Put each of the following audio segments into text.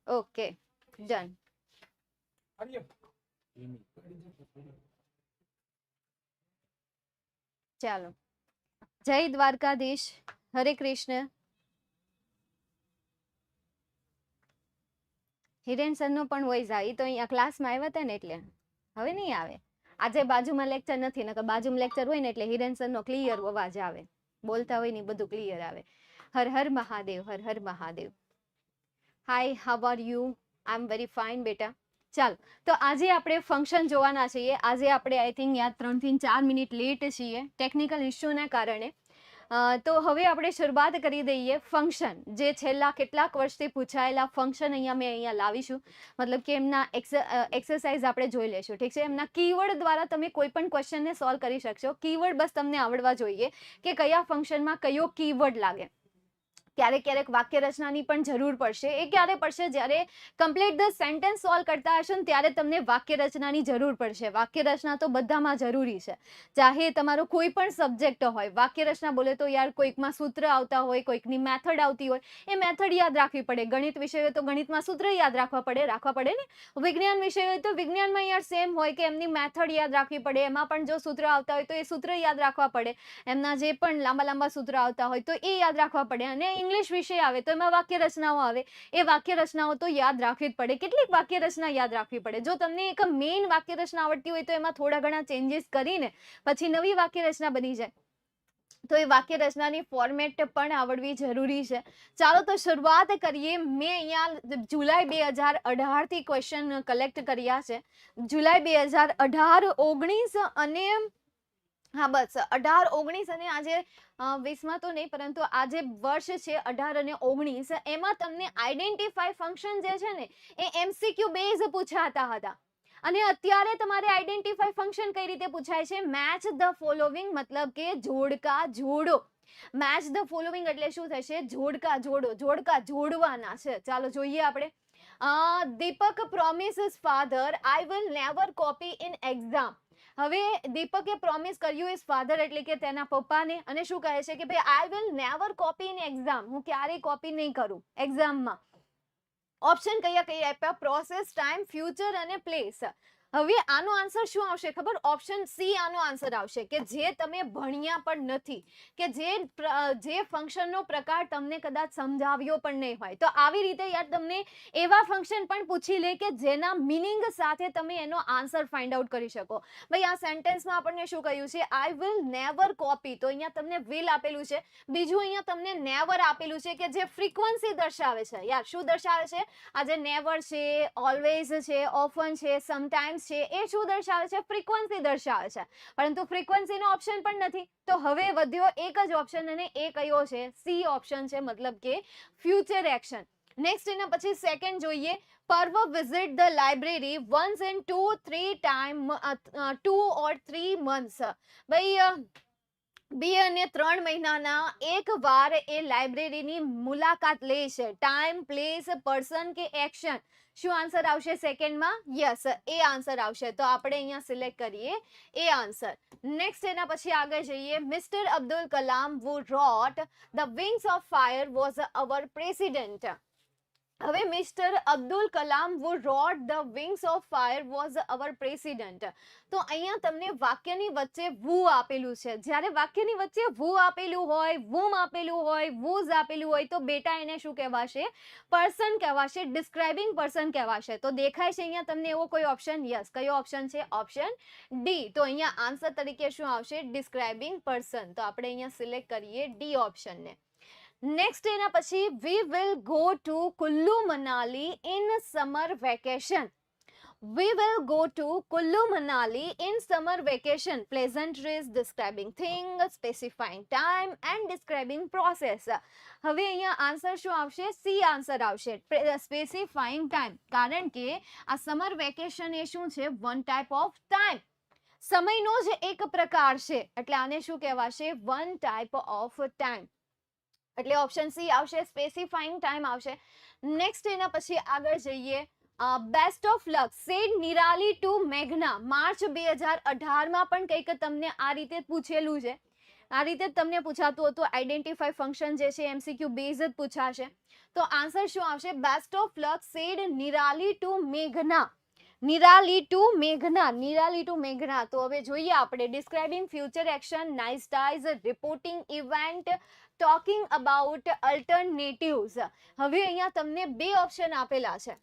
Okay done. ચાલો, જય દ્વારકાધીશ, હરે Krishna. Hiren sir નો પણ વોઇસ આવે તો અહીંયા ક્લાસમાં આવ્યા હતા ને એટલે હવે નહીં આવે. આજે બાજુમાં લેક્ચર નથી, નકર બાજુમાં લેક્ચર હોય ને એટલે હિરેન સર નો ક્લિયર અવાજ આવે, બોલતા હોય ને બધું ક્લિયર આવે. Har Har Mahadev, Har Har Mahadev. Hi, how are you? I am very fine બેટા. ચાલો, તો આજે આપણે ફંક્શન જોવાના છીએ. આજે આપણે આઈ થિંક યા 3 થી 4 મિનિટ લેટ છીએ ટેકનિકલ ઇશ્યુના કારણે. તો હવે આપણે શરૂઆત કરી દઈએ. ફંક્શન જે છેલ્લા કેટલાક વર્ષથી પૂછાયેલા ફંક્શન અહીંયા લાવીશું, મતલબ કે એમના એક્સરસાઇઝ આપણે જોઈ લેશું. ઠીક છે, એમના કીવર્ડ દ્વારા તમે કોઈ પણ ક્વેશ્ચનને સોલ્વ કરી શકશો. કીવર્ડ બસ તમને આવડવા જોઈએ કે કયા ફંક્શનમાં કયો કીવર્ડ લાગે. ક્યારેક ક્યારેક વાક્ય રચનાની પણ જરૂર પડશે. એ ક્યારે પડશે? જ્યારે કમ્પ્લીટ ધ સેન્ટેન્સ સોલ્વ કરતા હશો ને ત્યારે તમને વાક્ય રચનાની જરૂર પડશે. વાક્ય રચના તો બધામાં જરૂરી છે, ચાહે તમારો કોઈ પણ સબ્જેક્ટ હોય. વાક્ય રચના બોલે તો યાર કોઈકમાં સૂત્ર આવતા હોય, કોઈકની મેથડ આવતી હોય, એ મેથડ યાદ રાખવી પડે. ગણિત વિષય હોય તો ગણિતમાં સૂત્ર યાદ રાખવા પડે ને. વિજ્ઞાન વિષય હોય તો વિજ્ઞાનમાં યાર સેમ હોય કે એમની મેથડ યાદ રાખવી પડે. એમાં પણ જો સૂત્ર આવતા હોય તો એ સૂત્ર યાદ રાખવા પડે. એમના જે પણ લાંબા લાંબા સૂત્ર આવતા હોય તો એ યાદ રાખવા પડે. અને ઇંગ્લિશ વિષય આવે તો એમાં વાક્ય રચનાઓ આવે, એ વાક્ય રચનાઓ તો યાદ રાખવી જ પડે. કેટલીક વાક્ય રચના યાદ રાખવી પડે. જો તમને એક મેઇન વાક્ય રચના આવડતી હોય તો એમાં થોડા ઘણા ચેન્જીસ કરીને પછી નવી વાક્ય રચના બની જાય. તો એ વાક્ય રચનાની ફોર્મેટ પણ આવડવી જરૂરી છે. ચાલો તો શરૂઆત કરીએ. મેં અહીંયા જુલાઈ 2018 થી ક્વેશ્ચન કલેક્ટ કર્યા છે. જુલાઈ 2018, 19 અને હા બસ 18, 19 અને આજે 20માં તો નહીં, પરંતુ આજે વર્ષ છે 18 અને 19, એમાં તમને આઈડેન્ટિફાઈ ફંક્શન જે છે ને એ એમસીક્યુ બેઝ પૂછાતા હતા. અને અત્યારે તમારે આઈડેન્ટિફાઈ ફંક્શન કઈ રીતે પૂછાય છે? મેચ ધ ફોલોવિંગ, મતલબ કે જોડકા જોડો. મેચ ધ ફોલોવિંગ એટલે શું થશે? જોડકા જોડો, જોડકા જોડવાના છે. ચાલો જોઈએ આપણે. Deepak promise father I will never copy in exam. હવે દીપકે પ્રોમિસ કર્યું ઇઝ ફાધર એટલે કે તેના પપ્પાને, અને શું કહે છે કે ભાઈ આઈ will never copy in exam, હું ક્યારેય કોપી નહીં કરું એક્ઝામમાં. ઓપ્શન કયા કયા આપ્યા? પ્રોસેસ, ટાઈમ, ફ્યુચર અને પ્લેસ. હવે આનો આન્સર શું આવશે ખબર? ઓપ્શન સી આનો આન્સર આવશે, કે જે તમે ભણ્યા પણ નથી, કે જે ફંક્શનનો પ્રકાર તમને કદાચ સમજાવ્યો પણ નહીં હોય. તો આવી રીતે યાર તમને એવા ફંક્શન પણ પૂછી લે કે જેના મિનિંગ સાથે તમે એનો આન્સર ફાઇન્ડ આઉટ કરી શકો. ભાઈ આ સેન્ટેન્સમાં આપણને શું કહ્યું છે? આઈ વિલ નેવર કોપી, તો અહીંયા તમને વિલ આપેલું છે. બીજું અહીંયા તમને નેવર આપેલું છે, કે જે ફ્રીક્વન્સી દર્શાવે છે. યાર શું દર્શાવે છે? આ જે નેવર છે, ઓલવેઝ છે, ઓફન છે, સમટાઈમ્સ છે, એ શું દર્શાવે છે? ફ્રીક્વન્સી દર્શાવે છે. પરંતુ ફ્રીક્વન્સીનો ઓપ્શન પણ નથી. તો હવે વધ્યો એક જ ઓપ્શન, અને એ કયો છે? સી ઓપ્શન છે, મતલબ કે ફ્યુચર એક્શન. નેક્સ્ટ એના પછી સેકન્ડ જોઈએ. પર્વ visit the library once in 2 or 3 months. ભાઈ 2 અને 3 મહિનાના એક વાર એ લાઇબ્રેરીની મુલાકાત લે છે. ટાઈમ, પ્લેસ, પર્સન કે એક્શન? શું આન્સર આવશે સેકન્ડમાં? યસ, એ આન્સર આવશે. તો આપણે અહીંયા સિલેક્ટ કરીએ એ આન્સર. નેક્સ્ટ એના પછી આગળ જઈએ. Mister Abdul Kalam who wrote the wings of fire was our president. હવે mister Abdul Kalam who wrote the wings of fire was our president. તો અહીંયા તમને વાક્યની વચ્ચે who આપેલું છે. જ્યારે વાક્યની વચ્ચે who આપેલું હોય, whom આપેલું હોય, whose આપેલું હોય તો બેટા એને શું કહેવાશે? પર્સન કહેવાશે, ડિસ્ક્રાઇબિંગ પર્સન કહેવાશે. તો દેખાય છે અહીંયા તમને એવો કોઈ ઓપ્શન? યસ. કયો ઓપ્શન છે? Option D. તો અહીંયા આન્સર તરીકે શું આવશે? Describing person. તો આપણે અહીંયા સિલેક્ટ કરીએ ડી ઓપ્શનને. નેક્સ્ટ એના પછી we will go to Kullu Manali in summer vacation. We will go to Kullu Manali in summer vacation. Pleasantries, describing thing, specifying time and describing process. હવે અહીંયા આન્સર શું આવશે? સી આન્સર આવશે, સ્પેસિફાઈંગ ટાઈમ. કારણ કે આ સમર વેકેશન એ શું છે? વન ટાઈપ ઓફ ટાઈમ, સમયનો જ એક પ્રકાર છે. એટલે આને શું કહેવાશે? One type of time. એટલે ઓપ્શન સી આવશે, સ્પેસિફાઈંગ ટાઈમ આવશે. નેક્સ્ટ એના પછી આગળ જઈએ. Best of luck said Nirali to મેઘના. માર્ચ 2018માં પણ કંઈક તમને આ રીતે પૂછેલું છે. આ રીતે તમને પૂછાતું હતું. આઈડેન્ટિફાઈ ફંક્શન જે છે MCQ બેઝ જ પૂછાશે. તો આન્સર શું આવશે? Best of luck said Nirali to મેઘના. Nirali to મેઘના, Nirali to મેઘના. તો હવે જોઈએ આપણે describing future action, nice ટાઈઝ, reporting event, talking about alternatives. હવે અહીંયા તમને બે ઓપ્શન આપેલા છે.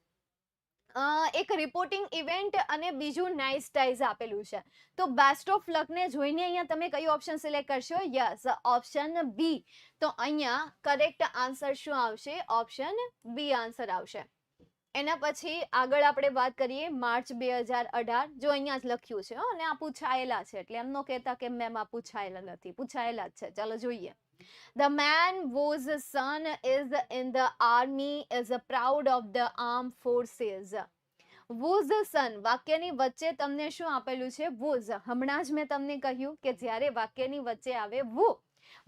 એક રિપોર્ટિંગ ઇવેન્ટ અને બીજું નાઇસ ટાઈઝ આપેલું છે. તો બેસ્ટ ઓફ લક ને જોઈને અહીંયા તમે કયો ઓપ્શન સિલેક્ટ કરશો? Yes, option B. તો અહીંયા કરેક્ટ આન્સર શું આવશે? ઓપ્શન બી આન્સર આવશે. એના પછી આગળ આપણે વાત કરીએ માર્ચ 2018. જો અહીંયા જ લખ્યું છે અને આ પૂછાયેલા છે, એટલે એમ ન કહેતા કે મેમ આ પૂછાયેલા નથી, પૂછાયેલા જ છે. ચાલો જોઈએ. The man whose son is in the army is proud of the armed forces. whose son, વાક્યની વચ્ચે તમને શું આપેલું છે? whose. હમણાં જ મેં તમને કહ્યું કે જ્યારે વાક્યની વચ્ચે આવે who,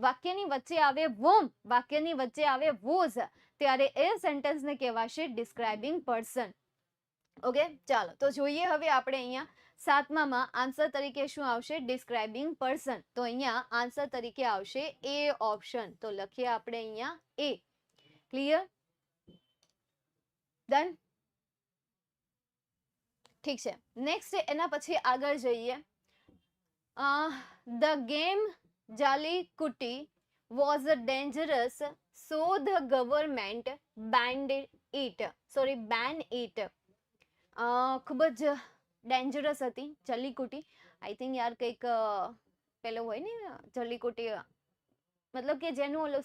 વાક્યની વચ્ચે આવે whom, વાક્યની વચ્ચે આવે whose, ત્યારે એ સેન્ટેન્સને કહેવાશે ડિસ્ક્રાઇબિંગ પર્સન. ઓકે, ચાલો તો જોઈએ હવે આપણે અહીંયા સાતમામાં આન્સર તરીકે શું આવશે? Describing person. તો અહીંયા આન્સર તરીકે આવશે એ ઓપ્શન. તો લખીએ આપણે અહીંયા એ. ક્લિયર? ડન? ઠીક છે. નેક્સ્ટ એના પછી આગળ જઈએ. The game Jallikattu was dangerous, so the government banned it. ban it. ખૂબ જ ડેન્જરસ હતી જલ્લીકુટી. આઈ થિંક યાર કંઈક પેલો હોય ને જલ્લીકુટી, મતલબ કે જેનું ઓલો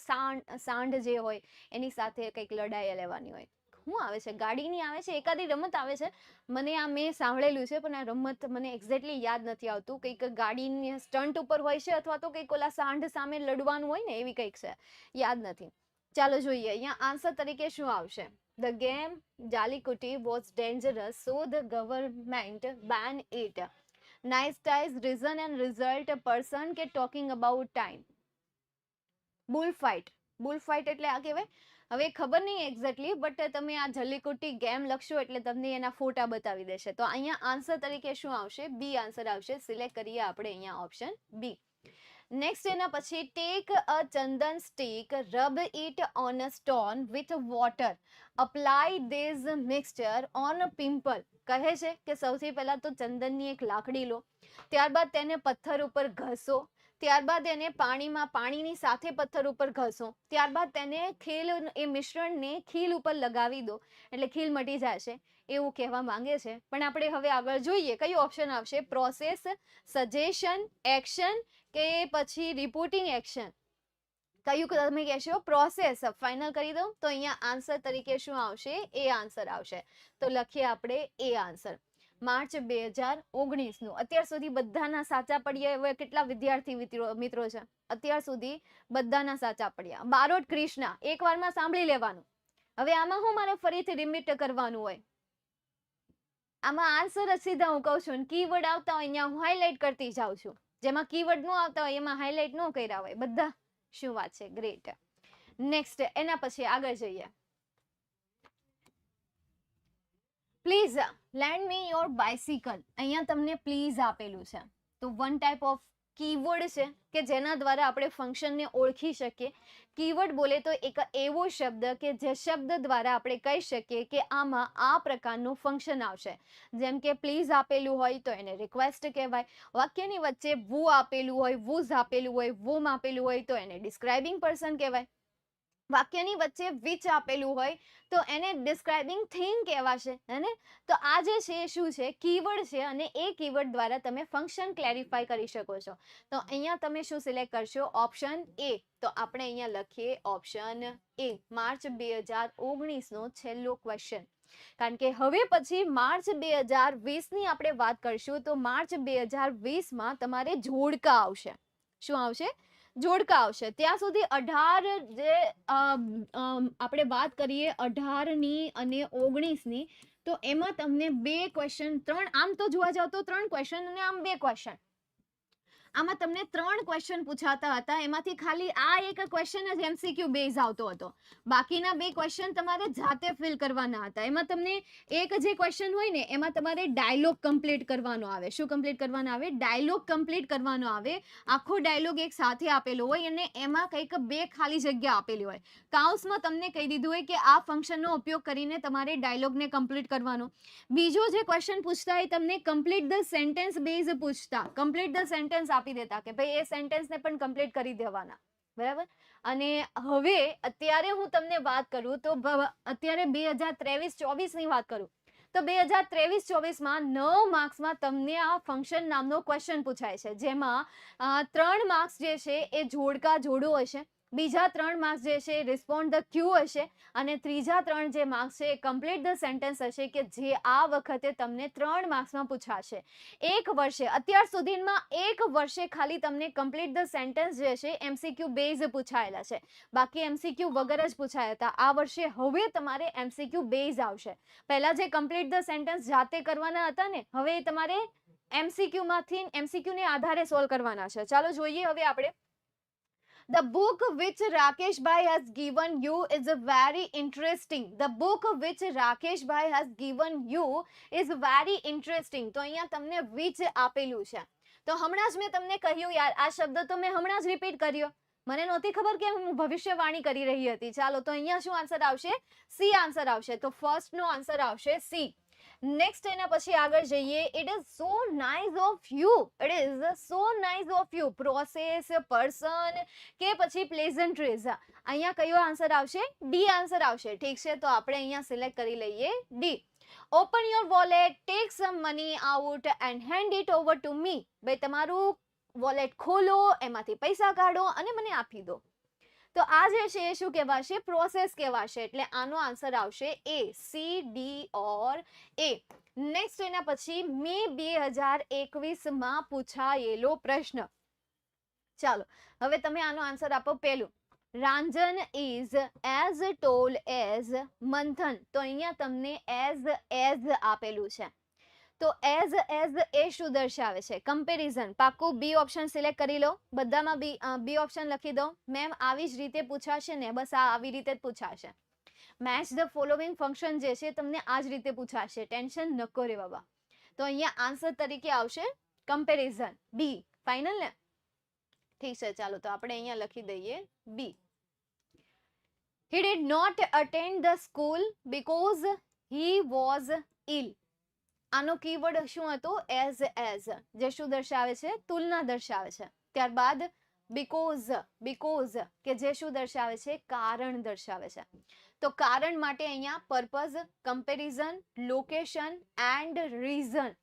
સાંઢ જે હોય એની સાથે કંઈક લડાઈ લેવાની હોય. શું આવે છે? ગાડીની આવે છે, એકાદી રમત આવે છે. મને આ મેં સાંભળેલું છે પણ આ રમત મને એક્ઝેક્ટલી યાદ નથી આવતું. કંઈક ગાડીની સ્ટન્ટ ઉપર હોય છે અથવા તો કંઈક ઓલા સાંઢ સામે લડવાનું હોય ને, એવી કંઈક છે, યાદ નથી. ચાલો જોઈએ અહીંયા આન્સર તરીકે શું આવશે? The game Jalikuti was dangerous, so the government banned it. Nice ties, reason and result, person કે talking about time. bullfight. bullfight એટલે આ કહેવાય. હવે ખબર નહીં એક્ઝેક્ટલી, બટ તમે આ જલ્લીકુટી ગેમ લખશો એટલે તમને એના ફોટા બતાવી દેશે. તો અહીંયા આન્સર તરીકે શું આવશે? બી આન્સર આવશે. સિલેક્ટ કરીએ આપણે અહીંયા ઓપ્શન બી. નેક્સ્ટ એના પછી take a Chandan stick, rub it on a stone with water, apply this mixture on a pimple. કહે છે કે સૌથી પહેલા તો ચંદનની એક લાકડી લો, ત્યારબાદ તેને પથ્થર ઉપર ઘસો, ત્યારબાદ એને પાણીની સાથે પથ્થર ઉપર ઘસો, ત્યારબાદ તેને એ મિશ્રણને ખીલ ઉપર લગાવી દો એટલે ખીલ મટી જશે, એવું કહેવા માંગે છે. પણ આપણે હવે આગળ જોઈએ કયો ઓપ્શન આવશે? પ્રોસેસ, સજેશન, એક્શન કે પછી રિપોર્ટિંગ એક્શન? કયું તમે કહેશો? પ્રોસેસ. ફાઇનલ કરી દો. તો અહીંયા આન્સર તરીકે શું આવશે? એ આન્સર આવશે. તો લખીએ આપણે એ આન્સર. માર્ચ 2019 અત્યાર સુધી બધાના સાચા પડ્યા. હવે કેટલા વિદ્યાર્થી મિત્રો છે અત્યાર સુધી બધાના સાચા પડ્યા? બારોટ ક્રિષ્ના. એક વારમાં સાંભળી લેવાનું. હવે આમાં હું મારે ફરીથી રિપીટ કરવાનું હોય? આમાં આન્સર જ સીધા હું કહું છું, કીવર્ડ આવતા હોય અહીંયા હું હાઇલાઇટ કરતી જાઉં છું. જેમાં કીવર્ડ ન આવતા હોય એમાં હાઇલાઇટ ન કર્યા હોય બધા. શું વાત છે, ગ્રેટ. નેક્સ્ટ એના પછી આગળ જઈએ. Please land me your bicycle. અહીંયા તમને પ્લીઝ આપેલું છે. તો વન ટાઈપ ઓફ કીવર્ડ છે કે જેના દ્વારા આપણે ફંક્શનને ઓળખી શકીએ. કીવર્ડ બોલે તો એક એવો શબ્દ કે જે શબ્દ દ્વારા આપણે કહી શકીએ કે આમાં આ પ્રકારનું ફંક્શન આવશે. જેમ કે પ્લીઝ આપેલું હોય તો એને રિક્વેસ્ટ કહેવાય. વાક્યની વચ્ચે વુ આપેલું હોય, વુઝ આપેલું હોય, વુમ આપેલું હોય તો એને ડિસ્ક્રાઇબિંગ પર્સન કહેવાય. વાક્યની વચ્ચે વિચ આપેલું હોય તો એને ડિસ્ક્રાઇબિંગ થિંગ કહેવાશે, હે? તો આ જે છે શું છે? કીવર્ડ છે અને એ કીવર્ડ દ્વારા તમે ફંક્શન ક્લેરિફાઈ કરી શકો છો. તો અહીંયા તમે શું સિલેક્ટ કરશો? Option A. તો આપણે અહીંયા લખીએ ઓપ્શન એ. માર્ચ 2019 નો છેલ્લો ક્વેશ્ચન. કારણ કે હવે પછી માર્ચ 2020 ની આપણે વાત કરશું તો માર્ચ 2020 માં તમારે જોડકા આવશે. શું આવશે? જોડકા આવશે. ત્યાં સુધી 18 જે આપણે વાત કરીએ 18 ની અને 19 ની, તો એમાં તમને બે ક્વેશ્ચન, ત્રણ, આમ તો જોવા જાવ તો 3 ક્વેશ્ચન અને આમ 2 ક્વેશ્ચન. આમાં તમને 3 ક્વેશ્ચન પૂછાતા હતા, એમાંથી ખાલી આ એક ક્વેશ્ચન જ MCQ બેઝ આવતો હતો, બાકીના 2 ક્વેશ્ચન તમારે જાતે ફિલ કરવાના હતા. એમાં તમને એક જે ક્વેશ્ચન હોય ને એમાં તમારે ડાયલોગ કમ્પ્લીટ કરવાનો આવે. શું કમ્પ્લીટ કરવાનો આવે? ડાયલોગ કમ્પ્લીટ કરવાનો આવે. આખો ડાયલોગ એક સાથે આપેલો હોય અને એમાં કંઈક 2 ખાલી જગ્યા આપેલી હોય. કાઉન્સમાં તમને કહી દીધું હોય કે આ ફંક્શનનો ઉપયોગ કરીને તમારે ડાયલોગને કમ્પ્લીટ કરવાનો. બીજો જે ક્વેશ્ચન પૂછતા એ તમને કમ્પ્લીટ ધ સેન્ટેન્સ બેઝ પૂછતા. કમ્પ્લીટ ધ સેન્ટેન્સ આપી દેતા કે ભાઈ એ સેન્ટેન્સને પણ કમ્પ્લીટ કરી દેવાના, બરાબર. અને હવે અત્યારે હું તમને વાત કરું તો અત્યારે 2023-24 ની વાત કરું તો 2023-24 માં 9 માર્ક્સમાં તમને આ ફંક્શન નામનો ક્વેશ્ચન પૂછાય છે, જેમાં 3 માર્ક્સ જે છે એ જોડકા જોડો હશે, બીજા 3 માર્ક્સ જે છે રિસ્પોન્ડ ધ ક્યુ હશે અને ત્રીજા 3 જે માર્ક્સ છે એ કમ્પ્લીટ ધ સેન્ટેન્સ હશે કે જે આ વખતે તમને 3 માર્ક્સમાં પૂછાશે. એક વર્ષે, અત્યાર સુધીમાં એક વર્ષે ખાલી તમને કમ્પ્લીટ ધ સેન્ટેન્સ જે છે MCQ બેઝ પૂછાયેલા છે, બાકી MCQ વગર જ પૂછાયા હતા. આ વર્ષે હવે તમારે MCQ બેઝ આવશે. પહેલા જે કમ્પ્લીટ ધ સેન્ટેન્સ જાતે કરવાના હતા ને, હવે તમારે MCQ ને આધારે સોલ્વ કરવાના છે. ચાલો જોઈએ હવે આપણે. The book which Rakesh Bhai has given you is very interesting. The book which Rakesh Bhai has given you is very interesting. તો અહીંયા તમને which આપેલું છે. તો હમણાં જ મેં તમને કહ્યું યાર, આ શબ્દ તો મેં હમણાં જ રિપીટ કર્યો. મને નહોતી ખબર કે હું ભવિષ્યવાણી કરી રહી હતી. ચાલો, તો અહીંયા શું આન્સર આવશે? સી આન્સર આવશે. તો ફર્સ્ટ નો આન્સર આવશે સી. નેક્સ્ટ એના પછી આગળ જઈએ. It is so nice of you. It is so nice of you. Process, person કે પછી પ્લેઝન્ટ્રીઝ. અહીંયા કયો આન્સર આવશે? ડી આન્સર આવશે. ઠીક છે, તો આપણે અહીંયા સિલેક્ટ કરી લઈએ D. Open your wallet, tech some money out and hand it over to me. ભાઈ તમારું વોલેટ ખોલો, એમાંથી પૈસા કાઢો અને મને આપી દો. તો આ જે છે એ શું કહેવાશે? પ્રોસેસ કહેવાશે. એટલે આનો આન્સર આવશે એ. સી, ડી ઓર એ. નેક્સ્ટ એના પછી મે 2021 માં પૂછાયેલો પ્રશ્ન. ચાલો, હવે તમે આનો આન્સર આપો. પહેલું, રાંજન ઇઝ એઝ ટોલ એઝ મંથન. તો અહીંયા તમને એઝ આપેલું છે. તો એઝ એ શું દર્શાવે છે? કમ્પેરિઝન. પાકું બી ઓપ્શન સિલેક્ટ કરી લો. બધામાં બી ઓપ્શન લખી દો. મેમ આવી જ રીતે પૂછાશે ને? બસ આ આવી રીતે જ પૂછાશે. મેચ ધ ફોલોવિંગ ફંક્શન જે છે તમને આ જ રીતે પૂછાશે. ટેન્શન નકો રે બાબા. તો અહીંયા આન્સર તરીકે આવશે કમ્પેરિઝન. બી ફાઇનલ ને? ઠીક છે, ચાલો તો આપણે અહીંયા લખી દઈએ બી. He did not attend the school because he was ill. આનો કીવર્ડ શું હતો? એઝ. જે શું દર્શાવે છે? તુલના દર્શાવે છે. ત્યારબાદ બીકોઝ કે જે શું દર્શાવે છે? કારણ દર્શાવે છે. તો કારણ માટે અહીંયા purpose, comparison, location and reason.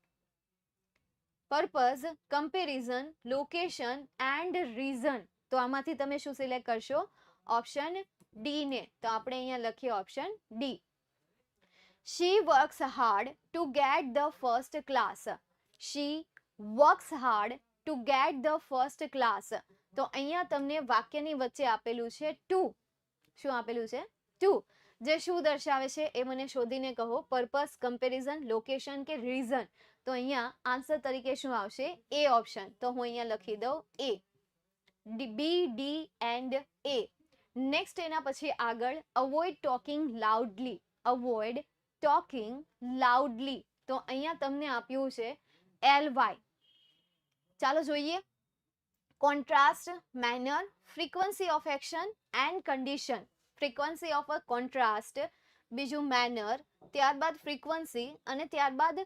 Purpose, comparison, location and reason. તો આમાંથી તમે શું સિલેક્ટ કરશો? ઓપ્શન ડી ને. તો આપણે અહીંયા લખીએ option D. She works hard to get the first class. She works hard to get the first class. તો અહીંયા તમને વાક્યની વચ્ચે આપેલું છે ટુ. શું આપેલું છે? ટુ. જે શું દર્શાવે છે એ મને શોધીને કહો. પર્પસ, કમ્પેરિઝન, લોકેશન કે રીઝન. તો અહીંયા આન્સર તરીકે શું આવશે? એ ઓપ્શન. તો હું અહીંયા લખી દઉં એ. B, D and A. Next એના પછી આગળ avoid talking loudly. Avoid talking loudly. તો અહીંયા તમને આપ્યું છે LY. ચાલો જોઈએ. Contrast, manner, frequency of action and condition. Frequency of a contrast, બીજું મેનર, ત્યારબાદ ફ્રીક્વન્સી અને ત્યારબાદ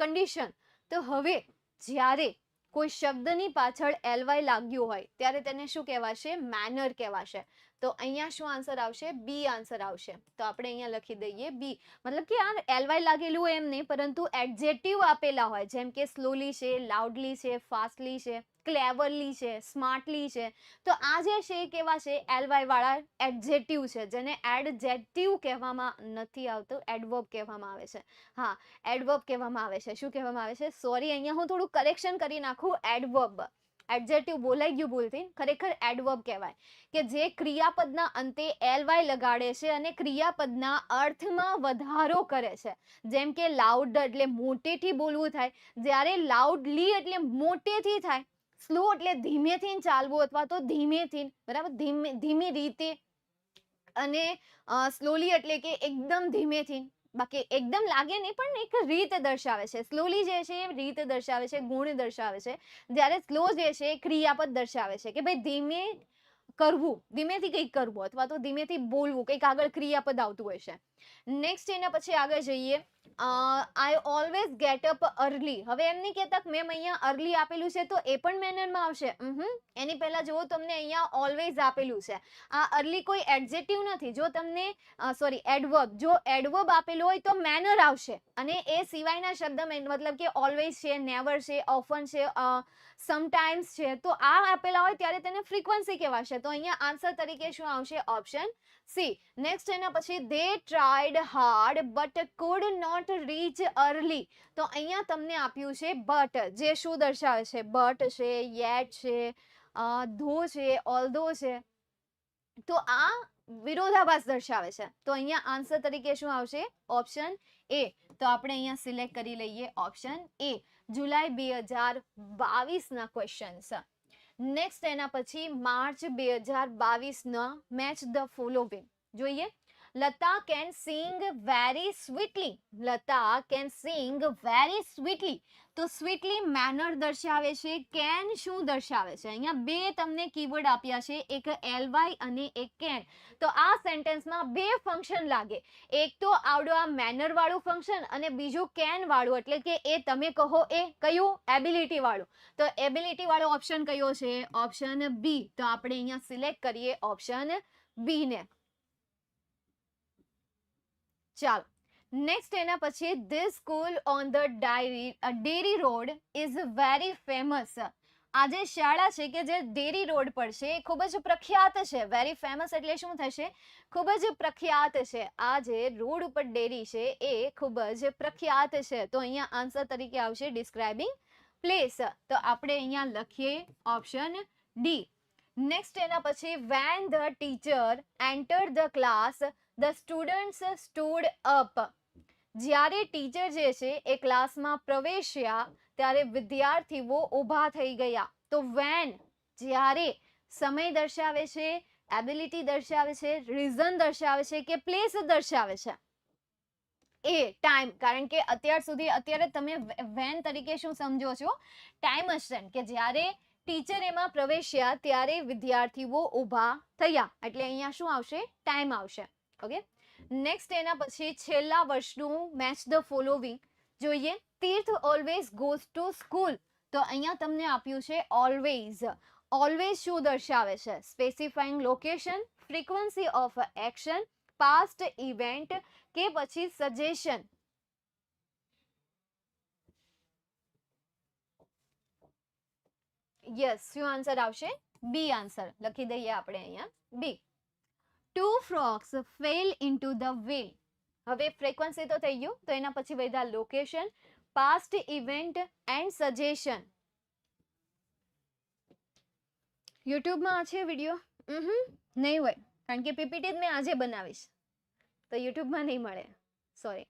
કન્ડિશન. તો હવે જ્યારે કોઈ શબ્દની પાછળ LY લાગ્યું હોય ત્યારે તેને શું કહેવાશે? મેનર કહેવાશે. તો અહીંયા શું આન્સર આવશે? બી આન્સર આવશે. તો આપણે અહીંયા લખી દઈએ બી. મતલબ કે આ LY લાગેલું એમ નહીં, પરંતુ એડજેક્ટિવ આપેલા હોય, જેમ કે સ્લોલી છે, લાઉડલી છે, ફાસ્ટલી છે, ક્લેવરલી છે, સ્માર્ટલી છે. તો આ જે છે એ કેવા છે? LY વાળા એડજેક્ટિવ છે, જેને એડજેક્ટિવ કહેવામાં નથી આવતું, એડવર્બ કહેવામાં આવે છે. હા, એડવર્બ કહેવામાં આવે છે. શું કહેવામાં આવે છે? સોરી, અહીંયા હું થોડું કરેક્શન કરી નાખું. એડવર્બ. એડજેક્ટિવ બોલાઈ ગયું ભૂલથી. ખરેખર એડવર્બ કહેવાય કે જે ક્રિયાપદના અંતે LY લગાડે છે અને ક્રિયાપદના અર્થમાં વધારો કરે છે. જેમ કે લાઉડ એટલે મોટેથી બોલવું થાય, જ્યારે લાઉડલી એટલે મોટેથી થાય. સ્લો એટલે ધીમેથી ચાલવું અથવા તો ધીમેથી, બરાબર, ધીમી રીતે. અને સ્લોલી એટલે કે એકદમ ધીમેથી. બાકી એકદમ લાગે નહીં, પણ એક રીત દર્શાવે છે. સ્લોલી જે છે એ રીત દર્શાવે છે, ગુણ દર્શાવે છે. જ્યારે સ્લો જે છે એ ક્રિયાપદ દર્શાવે છે કે ભાઈ ધીમે કરવું, ધીમેથી કંઈક કરવું અથવા તો ધીમેથી બોલવું, કંઈક આગળ ક્રિયાપદ આવતું હોય છે. નેક્સ્ટ એના પછી આગળ જઈએ. I always get up early. હવે એમ નહીં કહેતા મેમ અહીંયા અર્લી આપેલું છે તો એ પણ મેનરમાં આવશે. એની પહેલા જુઓ, તમને અહીંયા ઓલવેઝ આપેલું છે. આ અર્લી કોઈ એડજેક્ટિવ નથી. જો તમને સોરી એડવર્બ, જો એડવર્બ આપેલું હોય તો મેનર આવશે. અને એ સિવાયના શબ્દ મતલબ કે ઓલવેઝ છે, નેવર છે, ઓફન છે, સમટાઈમ્સ છે, તો આ આપેલા હોય ત્યારે તેને ફ્રીક્વન્સી કહેવાશે. તો અહીંયા આન્સર તરીકે શું આવશે? Option C. નેક્સ્ટ એના પછી they tried hard but could not reach early. તો અહીંયા તમને આપ્યું છે બટ, જે શું દર્શાવે છે? બટ છે, યેટ છે, ધો છે, ઓલ્ધો છે. તો આ વિરોધાભાસ દર્શાવે છે. તો અહીંયા આન્સર તરીકે શું આવશે? Option A. તો આપણે અહીંયા સિલેક્ટ કરી લઈએ ઓપ્શન એ, જુલાઈ 2022 ના ક્વેશ્ચન્સ. નેક્સ્ટ એના પછી માર્ચ 2022 ના મેચ ધ ફોલોવિંગ જોઈએ. Lata can sing very સ્વીટલી. Lata can sing very સ્વીટલી. તો સ્વીટલી મેનર દર્શાવે છે. કેન શું દર્શાવે છે? અહીંયા બે તમને કીવર્ડ આપ્યા છે, એક એલવાય અને એક કેન. તો આ સેન્ટેન્સમાં બે ફંક્શન લાગે. એક તો આવડો આ મેનર વાળું ફંક્શન અને બીજું કેન વાળું, એટલે કે એ તમે કહો એ કયું? એબિલિટી વાળું. તો એબિલિટી વાળો ઓપ્શન કયો છે? Option B. તો આપણે અહીંયા સિલેક્ટ કરીએ ઓપ્શન બી ને. ચાલો, નેક્સ્ટ એના પછી this school on the dairy road is very famous. આ જે શાળા છે કે જે ડેરી રોડ પર છે એ ખૂબ જ પ્રખ્યાત છે. વેરી ફેમસ એટલે શું થશે? ખૂબ જ પ્રખ્યાત છે. આ જે રોડ ઉપર ડેરી છે એ ખૂબ જ પ્રખ્યાત છે. તો અહીંયા આન્સર તરીકે આવશે ડિસ્ક્રાઇબિંગ પ્લેસ. તો આપણે અહીંયા લખીએ ઓપ્શન ડી. નેક્સ્ટ એના પછી when the teacher enter the class the students stood up. જ્યારે ટીચર જે છે એ ક્લાસમાં પ્રવેશ્યા ત્યારે વિદ્યાર્થીઓ ઊભા થઈ ગયા. તો વેન જ્યારે સમય દર્શાવે છે, એબિલિટી દર્શાવે છે, રીઝન દર્શાવે છે કે પ્લેસ દર્શાવે છે? એ ટાઈમ. કારણ કે અત્યારે તમે વેન તરીકે શું સમજો છો? ટાઈમ હશે કે જ્યારે ટીચર એમાં પ્રવેશ્યા ત્યારે વિદ્યાર્થીઓ ઊભા થયા. એટલે અહીંયા શું આવશે? ટાઈમ આવશે. ઓકે. નેક્સ્ટ એના પછી છેલ્લા વર્ષનું મેચ ધ ફોલોવિંગ જોઈએ. તીર્થ ઓલવેઝ ગોઝ ટુ સ્કૂલ. તો અહીંયા તમને આપ્યું છે ઓલવેઝ. ઓલવેઝ શું દર્શાવે છે? Specifying location, frequency of action, past event કે પછી સજેશન? યસ, શું આન્સર આવશે? બી આન્સર લખી દઈએ આપણે અહીંયા B. Two frogs fell into the well. હવે ફ્રીક્વન્સી તો થઈ ગયું, તો એના પછી વધ્યા location, past event and suggestion. યુટ્યુબમાં છે વિડીયો? નહીં હોય, કારણ કે પીપીટી મેં આજે બનાવીશ, તો યુટ્યુબમાં નહીં મળે, સોરી.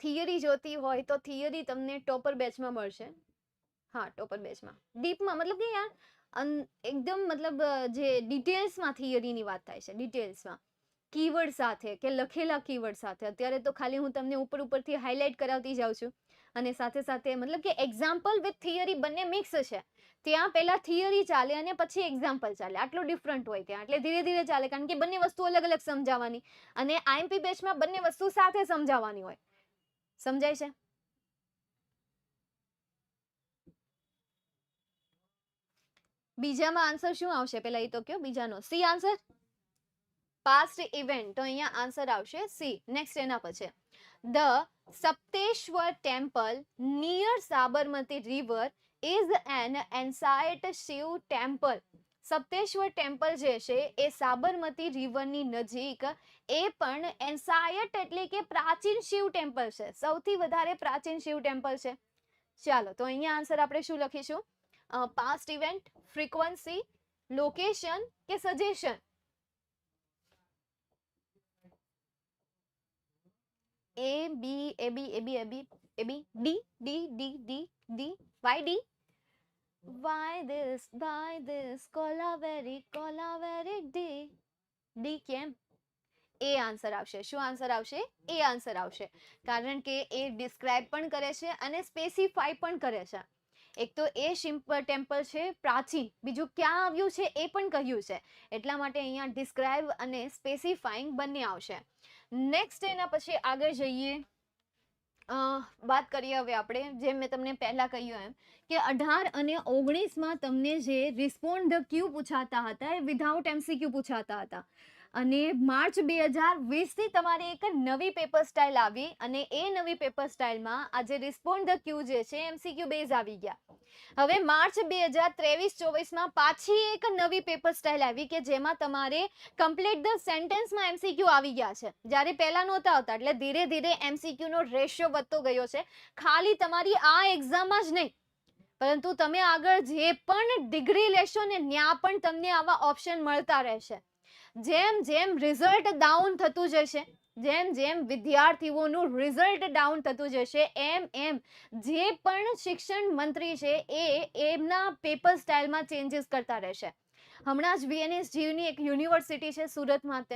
થિયરી જોતી હોય તો થિયરી તમને ટોપર બેચમાં મળશે. હા, ટોપર બેચમાં ડીપમાં, મતલબ કે યાર એકદમ મતલબ જે ડિટેલ્સમાં થિયરીની વાત થાય છે, ડિટેલ્સમાં કીવર્ડ સાથે કે લખેલા કીવર્ડ સાથે. અત્યારે તો ખાલી હું તમને ઉપરથી હાઇલાઇટ કરાવતી જાઉં છું અને સાથે સાથે મતલબ કે એક્ઝામ્પલ વિથ થિયરી બંને મિક્સ છે. ત્યાં પહેલા થિયરી ચાલે અને પછી એક્ઝામ્પલ ચાલે, આટલો ડિફરન્ટ હોય ત્યાં. એટલે ધીરે ધીરે ચાલે, કારણ કે બંને વસ્તુ અલગ અલગ સમજાવવાની અને આઈએમપી બેચમાં બંને વસ્તુ સાથે સમજાવવાની હોય. સમજાય છે? બીજામાં આન્સર શું આવશે? પેલા એ તો કયો બીજાનો. C answer, past event. તો અહીંયા આન્સર આવશે સી. નેક્સ્ટ એના પછી the Sapteshwar temple near Sabarmati river is an ancient Shiv temple. Sapteshwar temple જે છે એ સાબરમતી રિવરની નજીક, એ પણ એન્સાયટ એટલે કે પ્રાચીન શિવ ટેમ્પલ છે. સૌથી વધારે પ્રાચીન શિવ ટેમ્પલ છે. ચાલો, તો અહીંયા આન્સર આપણે શું લખીશું? પાસ્ટ ઇવેન્ટ, ફ્રીક્વન્સી, લોકેશન કે suggestion? A B A B A B A B A B D D D D D why D. Why this Colaveri D કેમ? એ આન્સર આવશે. શું આન્સર આવશે? એ આન્સર આવશે, કારણ કે એ ડિસ્ક્રાઇબ પણ કરે છે અને સ્પેસિફાય પણ કરે છે. એક તો એ ટેમ્પલ છે પ્રાચીન, બીજું ક્યાં આવ્યું છે એ પણ કહ્યું છે, એટલા માટે અહીંયા ડિસ્ક્રાઇબ અને સ્પેસિફાઈંગ બંને આવશે. નેક્સ્ટ એના પછી આગળ જઈએ. વાત કરીએ હવે આપણે, જેમ મેં તમને પહેલા કહ્યું એમ કે 18 અને 19માં તમને જે રિસ્પોન્ડ ધ ક્યુ પૂછાતા હતા એ વિધાઉટ એમસીક્યુ પૂછાતા હતા, અને માર્ચ 2020 થી તમારી એક નવી પેપર સ્ટાઇલ આવી, અને એ નવી પેપર સ્ટાઇલમાં આજે રિસ્પોન્ડ ધ ક્યુ જે છે એમસીક્યુ બેઝ આવી ગયા. હવે માર્ચ 2023-24માં પાછી એક નવી પેપર સ્ટાઇલ આવી કે જેમાં તમારે કમ્પ્લીટ ધ સેન્ટેન્સમાં એમસીક્યુ આવી ગયા છે, જ્યારે પહેલા નહોતા આવતા. એટલે ધીરે ધીરે એમસીક્યુ નો રેશિયો વધતો ગયો છે, ખાલી તમારી આ એક્ઝામમાં જ નહીં, પરંતુ તમે આગળ જે પણ ડિગ્રી લેશો ને ત્યાં પણ તમને આવા ઓપ્શન મળતા રહેશે. જેમ જેમ રિઝલ્ટ ડાઉન થતું જશે, જેમ જેમ વિદ્યાર્થીઓનું રિઝલ્ટ ડાઉન થતું જશે, એમ એમ જે પણ શિક્ષણ મંત્રી છે એ એમના પેપર સ્ટાઇલમાં ચેન્જીસ કરતા રહેશે. હમણાં જ VNSGUની એક યુનિવર્સિટી છે સુરતમાં,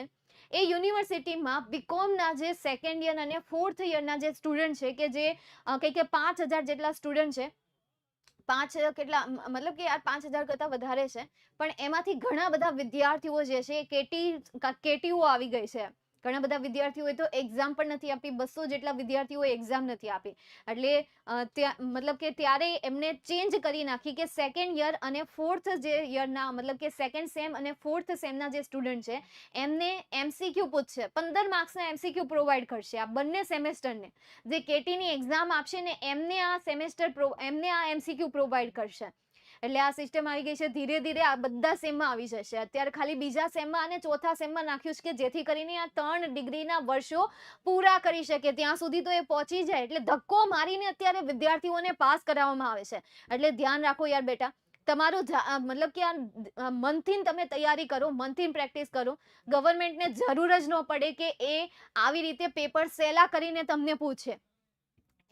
એ યુનિવર્સિટીમાં બીકોમના જે સેકન્ડ યર અને ફોર્થ યરના જે સ્ટુડન્ટ છે, કે જે કંઈક 5,000 જેટલા સ્ટુડન્ટ છે, મતલબ કે 5,000 કરતા વધારે છે, પણ એમાંથી ઘણા બધા વિદ્યાર્થીઓ જે છે કેટીઓ આવી ગઈ છે. ઘણા બધા વિદ્યાર્થીઓએ તો એક્ઝામ પણ નથી આપી, 200 જેટલા વિદ્યાર્થીઓએ એક્ઝામ નથી આપી. એટલે મતલબ કે ત્યારે એમને ચેન્જ કરી નાખી કે સેકન્ડ યર અને ફોર્થ જે યરના, મતલબ કે સેકન્ડ સેમ અને ફોર્થ સેમના જે સ્ટુડન્ટ છે એમને એમસીક્યુ પૂછશે, 15 માર્ક્સના એમસીક્યુ પ્રોવાઈડ કરશે આ બંને સેમેસ્ટરને. જે કેટીની એક્ઝામ આપશે ને એમને આ એમસીક્યુ પ્રોવાઈડ કરશે. એટલે આ સિસ્ટમ આવી ગઈ છે. ધીરે ધીરે આ બધા સેમમાં આવી જશે. અત્યારે ખાલી બીજા સેમમાં અને ચોથા સેમમાં નાખ્યું છે કે જેથી કરીને આ 3 ડિગ્રીના વર્ષો પૂરા કરી શકે, ત્યાં સુધી તો એ પહોંચી જાય. એટલે ધક્કો મારીને અત્યારે વિદ્યાર્થીઓને પાસ કરાવવામાં આવે છે. એટલે ધ્યાન રાખો યાર બેટા, તમારું મતલબ કે આ મનથી તમે તૈયારી કરો, મનથી પ્રેક્ટિસ કરો. ગવર્મેન્ટને જરૂર જ ન પડે કે એ આવી રીતે પેપર સહેલા કરીને તમને પૂછે.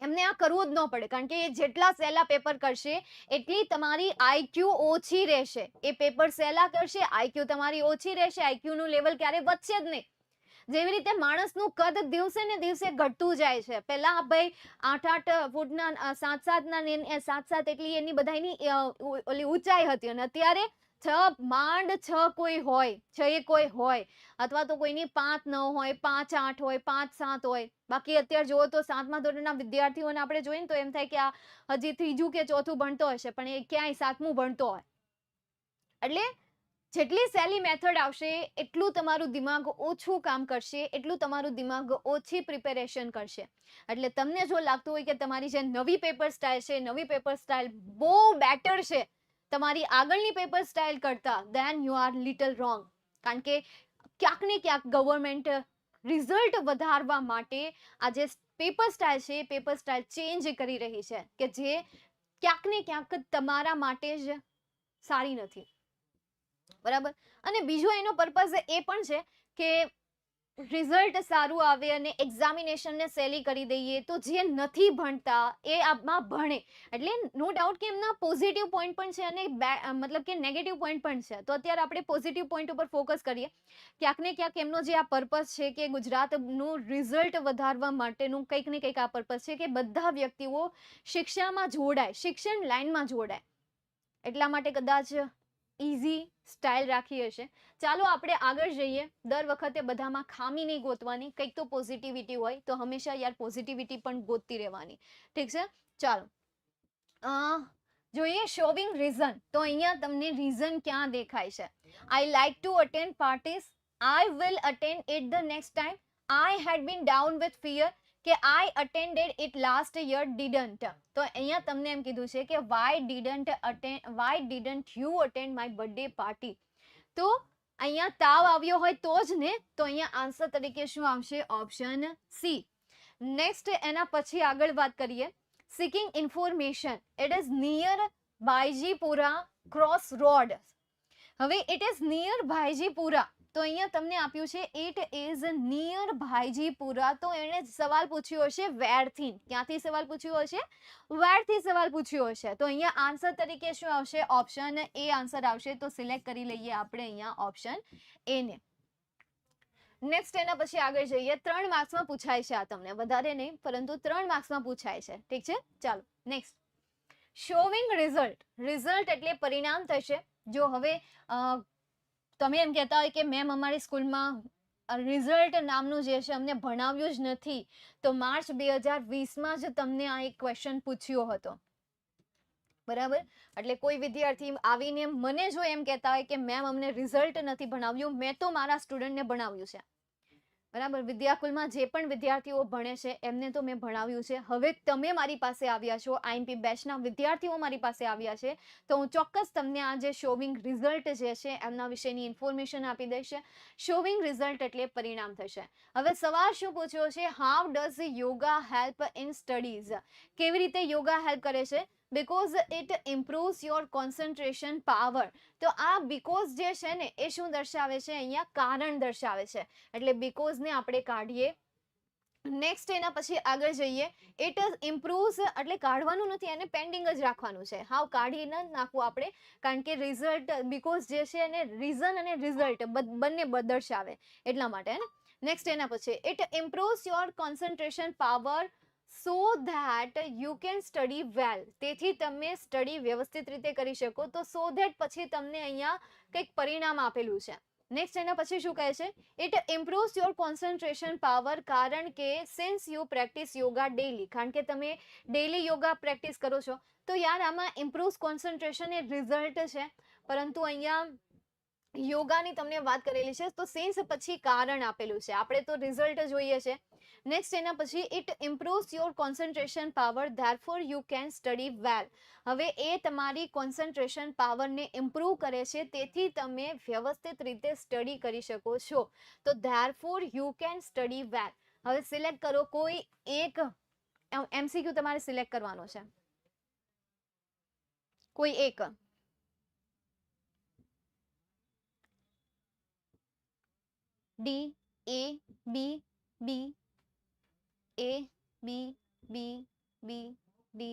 એમને આ કરવું જ ન પડે, કારણ કે જેટલા સહેલા પેપર કરશે એટલી તમારી આઈક્યુ ઓછી રહેશે. એ પેપર સહેલા કરશે, આઈક્યુ તમારી ઓછી રહેશે, આઈક્યુ નું લેવલ ક્યારે વધશે જ નહીં. જેવી રીતે માણસનું કદ દિવસે ને દિવસે ઘટતું જાય છે. પહેલા ભાઈ 8-8 ફૂટના 7-7 એટલી એની બધાની ઓલી ઊંચાઈ હતી, અને અત્યારે 6 કોઈ હોય, 6 કોઈ હોય, અથવા તો કોઈની 5-9 હોય, 5-8 હોય, 5-7 હોય. બાકી અત્યારે જુઓ તો 7મા ધોરણના વિદ્યાર્થીઓને આપણે જોઈએ ને તો એમ થાય કે આ હજી 3જું કે 4થું ભણતો હશે, પણ એ ક્યાંય 7મું ભણતો હોય. એટલે જેટલી સહેલી મેથડ આવશે એટલું તમારું દિમાગ ઓછું કામ કરશે, એટલું તમારું દિમાગ ઓછી પ્રિપેરેશન કરશે. એટલે તમને જો લાગતું હોય કે તમારી જે નવી પેપર સ્ટાઇલ છે, નવી પેપર સ્ટાઇલ બહુ બેટર છે તમારી આગળની પેપર સ્ટાઇલ કરતા, then you are little wrong. કારણ કે ક્યાંક ને ક્યાંક ગવર્મેન્ટ રિઝલ્ટ વધારવા માટે આ જે પેપર સ્ટાઇલ છે એ પેપર સ્ટાઇલ ચેન્જ કરી રહી છે, કે જે ક્યાંક ને ક્યાંક તમારા માટે જ સારી નથી. બરાબર. અને બીજો એનો પર્પઝ એ પણ છે કે રિઝલ્ટ સારું આવે અને એક્ઝામિનેશનને સહેલી કરી દઈએ તો જે નથી ભણતા એ આમાં ભણે. એટલે નો ડાઉટ કે એમના પોઝિટિવ પોઈન્ટ પણ છે અને મતલબ કે નેગેટિવ પોઈન્ટ પણ છે. તો અત્યારે આપણે પોઝિટિવ પોઈન્ટ ઉપર ફોકસ કરીએ. ક્યાંક ને ક્યાંક એમનો જે આ પર્પઝ છે કે ગુજરાતનું રિઝલ્ટ વધારવા માટેનું કંઈક ને કંઈક આ પર્પઝ છે કે બધા વ્યક્તિઓ શિક્ષામાં જોડાય, શિક્ષણ લાઈનમાં જોડાય. એટલા માટે કદાચ ઇઝી સ્ટાઇલ રાખી હશે. ચાલો આપણે આગળ જઈએ. દર વખતે બધામાં ખામી નહીં ગોતવાની, કંઈક તો પોઝિટિવિટી હોય તો હંમેશા યાર પોઝિટિવિટી પણ ગોતતી રહેવાની. ઠીક છે, ચાલો જોઈએ શોવિંગ રીઝન. તો અહીંયા તમને રીઝન ક્યાં દેખાય છે? I like to attend parties, I will attend it the next time, I had been down with fear, કે I attended it last year didn't. તો અહીંયા તમને એમ કીધું છે કે why didn't you attend my birthday party. તો અહીંયા તાવ આવ્યો હોય તો જ ને, તો અહીંયા આન્સર તરીકે શું આવશે? Option C. નેક્સ્ટ એના પછી આગળ વાત કરીએ. Seeking information, it is near Bayjipura cross road. હવે ઇટ ઇઝ નિયર બાયજીપુરા, તો અહીંયા તમને આપ્યું છે ઇટ ઇઝ નિયર ભાઈજીપુરા. તો એણે સવાલ પૂછ્યો હશે વેરથી. ક્યાંથી સવાલ પૂછ્યો હશે? વેરથી સવાલ પૂછ્યો હશે. તો અહીંયા આન્સર તરીકે શું આવશે? ઓપ્શન એ આન્સર આવશે. તો સિલેક્ટ કરી લઈએ આપણે અહીંયા ઓપ્શન એ ને. નેક્સ્ટ એના પછી આગળ જઈએ. 3 માર્ક્સમાં પૂછાય છે આ, તમને વધારે નહીં પરંતુ 3 માર્ક્સમાં પૂછાય છે. ઠીક છે, ચાલો નેક્સ્ટ. Showing result. રિઝલ્ટ એટલે પરિણામ થશે. જો હવે તમે એમ કહેતા હોય કે મેમ અમારી સ્કૂલમાં રિઝલ્ટ નામનું જે છે અમને ભણાવ્યું જ નથી, તો માર્ચ 2020માં જ તમને આ એક ક્વેશ્ચન પૂછ્યો હતો, બરાબર. એટલે કોઈ વિદ્યાર્થી આવીને મને જો એમ કહેતા હોય કે મેમ અમને રિઝલ્ટ નથી ભણાવ્યું, મેં તો મારા સ્ટુડન્ટને ભણાવ્યું છે, બરાબર. વિદ્યાકુલમાં જે પણ વિદ્યાર્થીઓ ભણે છે એમને તો મેં ભણાવ્યું છે. હવે તમે મારી પાસે આવ્યા છો, આઈએમપી બેચના વિદ્યાર્થીઓ મારી પાસે આવ્યા છે, તો હું ચોક્કસ તમને આ જે શોવિંગ રિઝલ્ટ જે છે એમના વિશેની ઇન્ફોર્મેશન આપી દઈશ. શોવિંગ રિઝલ્ટ એટલે પરિણામ થશે. હવે સવાલ શું પૂછ્યો છે? How does yoga help in studies. કેવી રીતે યોગા હેલ્પ કરે છે? because it improves your concentration power. તો આ because જે છે ને એ શું દર્શાવે છે? અહીંયા કારણ દર્શાવે છે. એટલે because ને આપણે કાઢીએ. નેક્સ્ટ એના પછી આગળ જઈએ. ઇટ ઇમ્પ્રુવ્સ એટલે કાઢવાનું નથી, એને પેન્ડિંગ જ રાખવાનું છે. હાવ કાઢી ન નાખવું આપણે, કારણ કે રિઝલ્ટ બીકોઝ જે છે એને રીઝન અને રિઝલ્ટ બંને દર્શાવે એટલા માટે. નેક્સ્ટ એના પછી it improves your concentration power so that you can study વેલ. તેથી તમે સ્ટડી વ્યવસ્થિત રીતે કરી શકો. તો સો ધેટ પછી તમને અહીંયા કંઈક પરિણામ આપેલું છે. નેક્સ્ટ એના પછી શું કહે છે? It improves your concentration power, કારણ કે since you practice yoga daily, કારણ કે તમે ડેલી યોગા પ્રેક્ટિસ કરો છો. તો યાર આમાં ઇમ્પ્રુવ્સ કોન્સન્ટ્રેશન એ રિઝલ્ટ છે, પરંતુ અહીંયા યોગાની તમને વાત કરેલી છે, તો સિન્સ પછી કારણ આપેલું છે. આપણે તો રિઝલ્ટ જોઈએ છે. નેક્સ્ટ એના પછી it improves your concentration power therefore you can study વેલ. હવે એ તમારી કોન્સન્ટ્રેશન પાવરને ઇમ્પ્રૂવ કરે છે, તેથી તમે વ્યવસ્થિત રીતે સ્ટડી કરી શકો છો. તો ધેરફોર યુ કેન સ્ટડી વેલ. હવે સિલેક્ટ કરો કોઈ એક એમસીક્યુ તમારે સિલેક્ટ કરવાનો છે, કોઈ એક. D, A, B, B, A, B, B, B, D.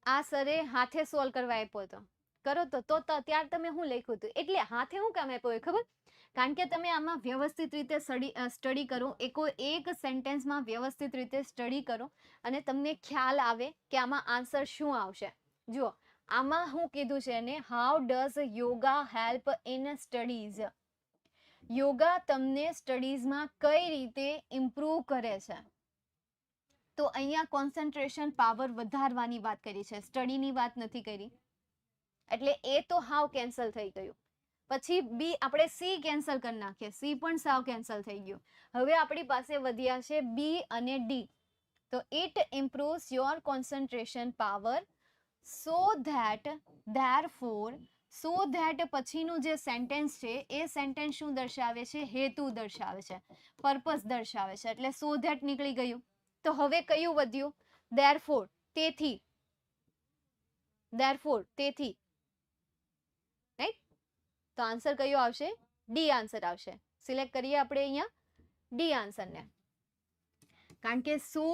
આ સરે હાથે સોલ્વ કરવા આપ્યો હતો, કરો તો ત્યારે તમે શું લખ્યું હતું? એટલે હાથે હું કામ આપ્યો હોય ખબર? કારણ કે તમે આમાં વ્યવસ્થિત રીતે સ્ટડી કરો, એક સેન્ટેન્સમાં વ્યવસ્થિત રીતે સ્ટડી કરો અને તમને ખ્યાલ આવે કે આમાં આન્સર શું આવશે. જુઓ આમાં હું કીધું છે ને, how does yoga help in studies. Yoga તમને સ્ટડીઝમાં કઈ રીતે ઇમ્પ્રૂવ કરે છે? તો અહીંયા કોન્સન્ટ્રેશન પાવર વધારવાની વાત કરી છે, સ્ટડીની વાત નથી કરી. એટલે એ તો હાવ કેન્સલ થઈ ગયું. પછી બી આપણે સી કેન્સલ કરી નાખીએ, સી પણ સાવ કેન્સલ થઈ ગયું. હવે આપણી પાસે વધ્યા છે બી અને ડી. તો it improves your concentration power so that therefore. So that પછીનું જે સેન્ટેન્સ છે એ સેન્ટેન્સ શું દર્શાવે છે? હેતુ દર્શાવે છે, પર્પસ દર્શાવે છે. એટલે સો ધેટ નીકળી ગયું. તો હવે કયું વધ્યું? ધેરફોર, તેથી. ધેરફોર, તેથી, રાઈટ. તો આન્સર કયો આવશે? ડી આન્સર આવશે. સિલેક્ટ કરીએ આપણે અહીંયા ડી આન્સરને, કારણ કે સો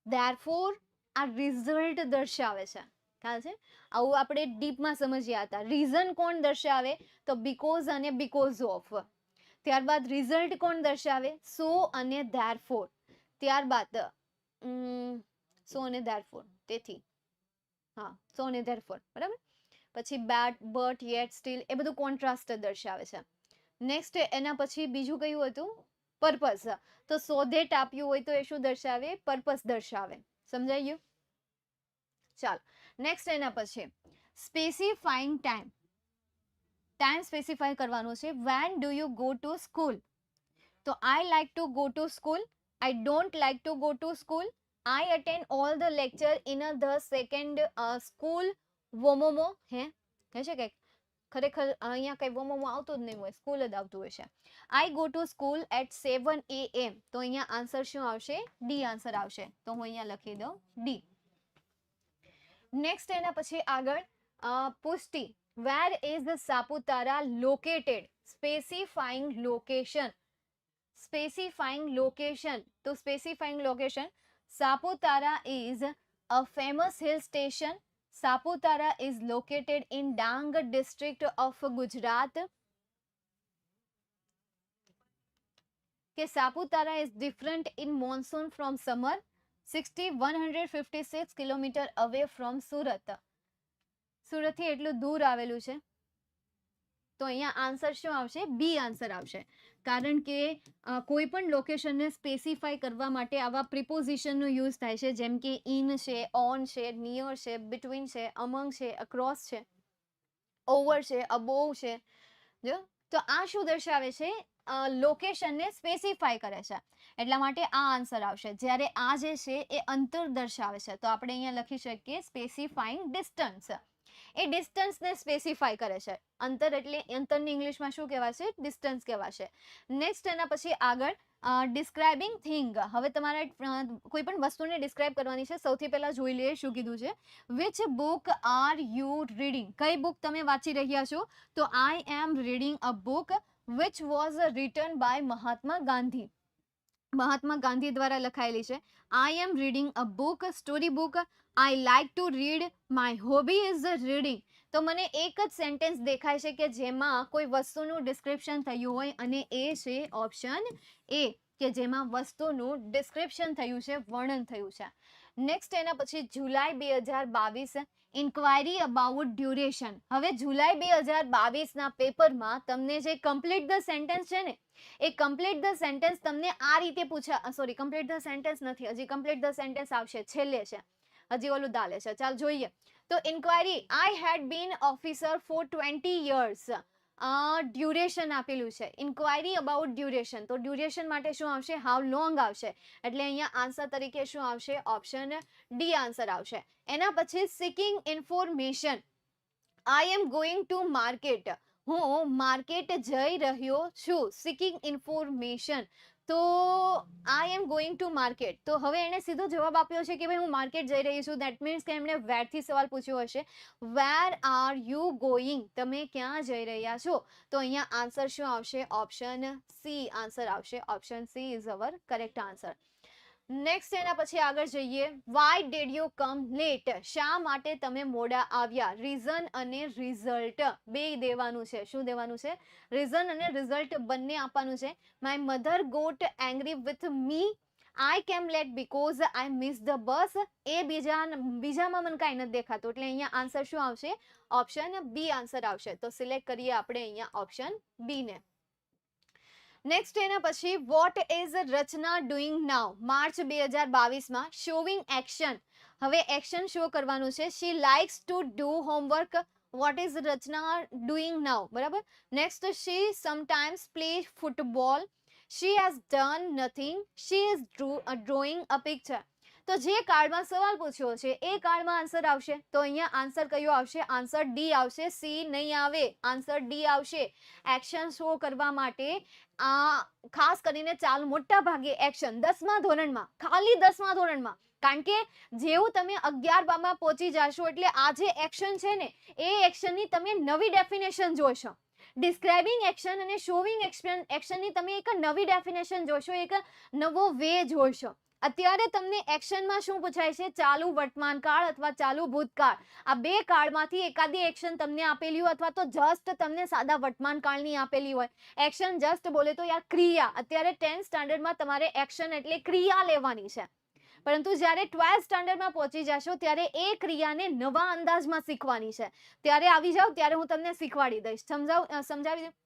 ધેરફોર આ રિઝલ્ટ દર્શાવે છે. ખ્યાલ છે? આવું આપણે ડીપમાં સમજ્યા હતા. રીઝન કોણ દર્શાવે? તો બીકોઝ અને બીકોઝ ઓફ. ત્યારબાદ રિઝલ્ટ કોણ દર્શાવે? સો અને ધેરફોર. ત્યારબાદ સો અને ધેરફોર, તેથી. હા, સો અને ધેરફોર, બરાબર. પછી બેટ, બટ, યેટ, સ્ટીલ એ બધું કોન્ટ્રાસ્ટ દર્શાવે છે. નેક્સ્ટ એના પછી બીજું કયું હતું? પર્પસ. તો સો ધેટ આપ્યું હોય તો એ શું દર્શાવે? પર્પસ દર્શાવે. સમજાઈ ગયું? ચાલો નેક્સ્ટ એના પછી સ્પેસિફાઈંગ ટાઈમ. ટાઈમ સ્પેસિફાઈ કરવાનો છે. When do you go to school? તો I like to go to school, I don't like to go to school, I attend all the lecture in the second school વોમોમો. હે છે કે ખરેખર અહીંયા કઈ વોમોમો આવતું જ નહીં હોય, સ્કૂલ જ આવતું હોય છે. I go to school at 7 AM. તો અહીંયા આન્સર શું આવશે? ડી આન્સર આવશે. તો હું અહીંયા લખી દઉં ડી. નેક્સ્ટ એના પછી આગળ પુષ્ટિ, where is Saputara located, specifying location, specifying location. To specifying location, Saputara is a famous hill station. Saputara is located in Dang district of Gujarat. કે Saputara is different in monsoon from summer. 156 kilometer away from Surat. Surat થી એટલું દૂર આવેલું છે. તો અહીંયા answer શું આવશે? બી આન્સર આવશે. કારણ કે કોઈ પણ લોકેશનને સ્પેસિફાઈ કરવા માટે આવા પ્રિપોઝિશનનો યુઝ થાય છે, જેમ કે ઇન છે, ઓન છે, નિયર છે, બિટવીન છે, અમંગ છે, અક્રોસ છે, ઓવર છે, અબોવ છે. જો તો આ શું દર્શાવે છે? લોકેશનને સ્પેસિફાઈ કરે છે, એટલા માટે આ આન્સર આવશે. જ્યારે આ જે છે એ અંતર દર્શાવે છે, તો આપણે અહીંયા લખી શકીએ સ્પેસિફાઈંગ ડિસ્ટન્સ. એ ડિસ્ટન્સને સ્પેસિફાઈ કરે છે. અંતર એટલે અંતરને ઇંગ્લિશમાં શું કહેવાશે? ડિસ્ટન્સ કહેવાશે. નેક્સ્ટ એના પછી આગળ ડિસ્ક્રાઇબિંગ થિંગ. હવે તમારે કોઈ પણ વસ્તુને ડિસ્ક્રાઇબ કરવાની છે. સૌથી પહેલા જોઈ લઈએ શું કીધું છે. Which book are you reading? કઈ બુક તમે વાંચી રહ્યા છો? તો I am reading a book which was written by Mahatma Gandhi. Mahatma Gandhi દ્વારા લખાયેલી છે. I am reading a book, story book. I like to read, my hobby is reading. તો મને એક જ સેન્ટેન્સ દેખાય છે કે જેમાં કોઈ વસ્તુનું ડિસ્ક્રિપ્શન થયું હોય, અને એ છે ઓપ્શન એ, કે જેમાં વસ્તુનું ડિસ્ક્રિપ્શન થયું છે, વર્ણન થયું છે. નેક્સ્ટ એના પછી જુલાઈ 2022, ઇન્ક્વાયરી અબાઉટ ડ્યુરેશન. હવે જુલાઈ 2022ના પેપરમાં તમને જે કમ્પ્લીટ ધ સેન્ટેન્સ છે ને, એ કમ્પ્લીટ ધ સેન્ટેન્સ તમને આ રીતે પૂછા, સોરી કમ્પ્લીટ ધ સેન્ટેન્સ નથી, હજી કમ્પ્લીટ ધ સેન્ટેન્સ આવશે, છેલ્લે છે, હજી ઓલું દાલે છે. ચાલ જોઈએ. તો inquiry, I had been officer for 20 years. Duration આપેલું છે, ઇન્ક્વાયરી અબાઉટ ડ્યુરેશન. તો ડ્યુરેશન માટે શું આવશે? હાઉ લોંગ આવશે. એટલે અહીંયા આન્સર તરીકે શું આવશે? ઓપ્શન ડી આન્સર આવશે. એના પછી seeking information, I am going to market. હું માર્કેટ જઈ રહ્યો છું. Seeking information. તો I am going to market. તો હવે એને સીધો જવાબ આપ્યો છે કે ભાઈ હું માર્કેટ જઈ રહી છું. દેટ મીન્સ કે એમણે વેરથી સવાલ પૂછ્યો હશે. વેર આર યુ ગોઈંગ? તમે ક્યાં જઈ રહ્યા છો? તો અહીંયા આન્સર શું આવશે? ઓપ્શન સી આન્સર આવશે. Option C is our correct answer. Next એના પછી આગળ જઈએ. Why did you come late? શા માટે તમે મોડા આવ્યા? રીઝન અને રિઝલ્ટ બે દેવાનું છે. શું દેવાનું છે? રીઝન અને રિઝલ્ટ બંને આપવાનું છે. My mother got angry with me. I came late because I miss the bus. એ બીજામાં મને કાંઈ નથી દેખાતું, એટલે અહીંયા આન્સર શું આવશે? ઓપ્શન બી આન્સર આવશે. તો સિલેક્ટ કરીએ આપણે અહીંયા ઓપ્શન બી ને. નેક્સ્ટ એના પછી what is Rachna doing now? March 2022માં શોવિંગ એક્શન. હવે એક્શન શો કરવાનું છે. She likes to do homework. What is Rachna doing now? બરાબર. Next, she sometimes play football. She has done nothing. She is drawing a picture. તો જે કાર્ડમાં સવાલ પૂછ્યો છે એ કાર્ડમાં આન્સર આવશે. તો અહીંયા આન્સર કયો આવશે? આન્સર ડી આવશે. સી નહીં આવે, આન્સર ડી આવશે. એક્શન શો કરવા માટે ખાસ કરીને ચાલ મોટા ભાગે એક્શન 10મા ધોરણમાં, ખાલી 10મા ધોરણમાં, કારણ કે જેવું તમે 11-12માં પહોંચી જશો એટલે આ જે એક્શન છે ને, એ એક્શનની તમે નવી ડેફિનેશન જોશો. ડિસ્ક્રાઇબિંગ એક્શન અને શોવિંગ એક્શનની તમે એક નવી ડેફિનેશન જોશો, એક નવો વે જોશો. અત્યારે તમને એક્શનમાં શું પૂછાય છે? ચાલુ વર્તમાન કાળ અથવા ચાલુ ભૂતકાળ. આ બે કાળમાંથી એકાદી એક્શન તમને આપેલી હોય, અથવા તો જસ્ટ તમને સાદા વર્તમાન કાળની આપેલી હોય. એક્શન જસ્ટ બોલે તો યાર ક્રિયા. અત્યારે 10th સ્ટાન્ડર્ડમાં તમારે એક્શન એટલે ક્રિયા લેવાની છે, પરંતુ જ્યારે 12th સ્ટાન્ડર્ડમાં પહોંચી જશો ત્યારે એ ક્રિયાને નવા અંદાજમાં શીખવાની છે. ત્યારે આવી જાવ, ત્યારે હું તમને શીખવાડી દઈશ. સમજાવી દઉં.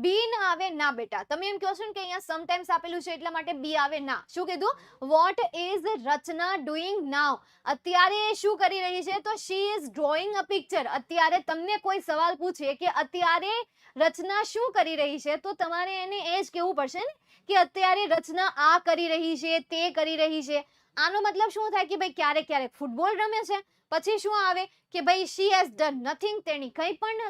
બી ના આવે ના બેટા. તમે એમ કહો છો ને કે અહીંયા સમટાઈમ્સ આપેલું છે એટલા માટે બી આવે ના. શું કીધું? What is Rachna doing now? અત્યારે શું કરી રહી છે? તો she is drawing a picture. અત્યારે તમને કોઈ સવાલ પૂછે કે અત્યારે રચના શું કરી રહી છે, તો તમારે એને એ જ કહેવું પડશે ને કે અત્યારે રચના આ કરી રહી છે, તે કરી રહી છે. આનો મતલબ શું થાય કે ભાઈ ક્યારેક ક્યારેક ફૂટબોલ રમે છે. પછી શું આવે કે ભાઈ શી હેઝ ડન નથિંગ. તેણી કંઈ પણ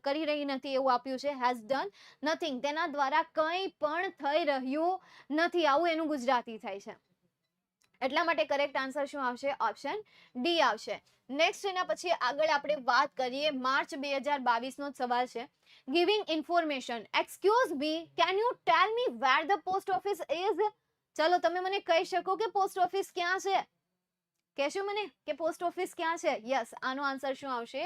કરી રહી નથી એવું આપ્યું છે. Has done nothing. તેના દ્વારા કંઈ પણ થઈ રહ્યું નથી, આવું એનું ગુજરાતી થાય છે. એટલા માટે કરેક્ટ આન્સર શું આવશે? ઓપ્શન ડી આવશે. નેક્સ્ટ એના પછી આગળ આપણે વાત કરીએ માર્ચ 2022 નો સવાલ છે. Giving information. Excuse me, can you tell me where the post office is? ચલો તમે મને કહી શકો કે પોસ્ટ ઓફિસ ક્યાં છે? કહેશો મને કે પોસ્ટ ઓફિસ ક્યાં છે? યસ, આનો આન્સર શું આવશે?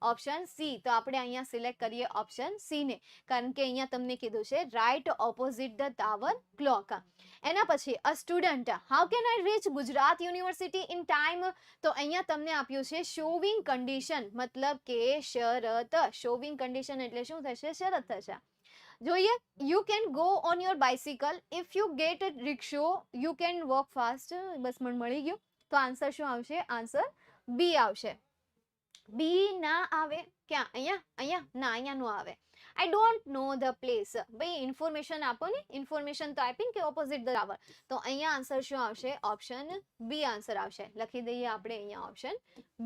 Option C. તો આપણે અહીંયા સિલેક્ટ કરીએ ઓપ્શન સી ને, કારણ કે અહીંયા તમને કીધું છે right opposite the tower clock. એના પછી a student, how can I reach Gujarat university in time? તો અહીંયા તમને આપ્યું છે શોવિંગ કન્ડિશન, મતલબ કે શરત. શોવિંગ કન્ડિશન એટલે શું થશે? શરત થશે. જોઈએ, you can go on your bicycle, if you get rickshaw you can walk fast. બસ મને મળી ગયું. તો આન્સર શું આવશે? આન્સર બી આવશે. બી ના આવે ક્યાં? અહીંયા ના, અહીંયા નો આવે. આઈ ડોન્ટ નો ધ પ્લેસ. ભાઈ ઇન્ફોર્મેશન આપો ને, ઇન્ફોર્મેશન તો આપી કે ઓપોઝિટ ધ ટાવર. તો અહીંયા આન્સર શું આવશે? ઓપ્શન બી આન્સર આવશે. લખી દઈએ આપણે અહીંયા ઓપ્શન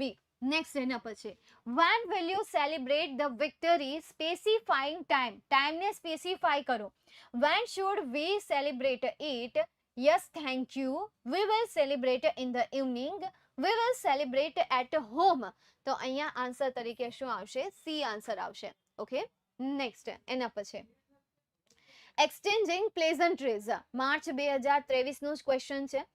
બી. નેક્સ્ટ એના પછી when will you celebrate the victory? specifying time. ટાઈમને સ્પેસિફાય કરો. when should we celebrate it? Yes, thank you. We will celebrate in the evening. We will celebrate at home. તો અહીંયા answer તરીકે શું આવશે? C answer આવશે. Okay, next એના પછી એક્સચેન્જિંગ પ્લેઝન્ટ્રીઝ. માર્ચ 2023 નું જ ક્વેશ્ચન છે.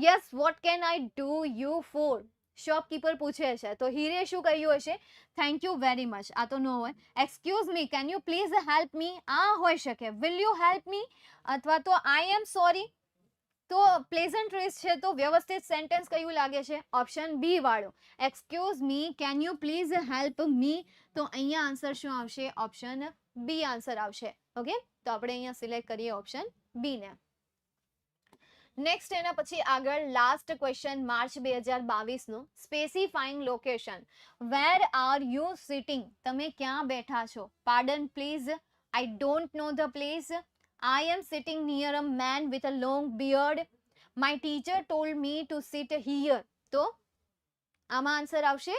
Yes, what can I do you for? Shopkeeper પૂછે છે, તો હીરે શું કહ્યું હશે? Thank you very much. આ તો નો હોય. Excuse me, can you please help me? આ હોઈ શકે. Will you help me? અથવા તો આઈ એમ સોરી. તો પ્લેઝન્ટ્રીઝ છે તો વ્યવસ્થિત સેન્ટેન્સ કયું લાગે છે? ઓપ્શન બી વાળું. Excuse me, can you please help me? તો અહીંયા આન્સર શું આવશે? ઓપ્શન બી આન્સર આવશે. ઓકે, તો આપણે અહીંયા સિલેક્ટ કરીએ ઓપ્શન બી ને. નેક્સ્ટ એના પછી આગળ લાસ્ટ ક્વેશ્ચન માર્ચ 2022 નો. Specifying location. Where are you sitting? તમે ક્યાં બેઠા છો? Pardon please, I don't know the place, I am sitting near a man with a long beard, my teacher told me to sit here. તો આમાં answer આવશે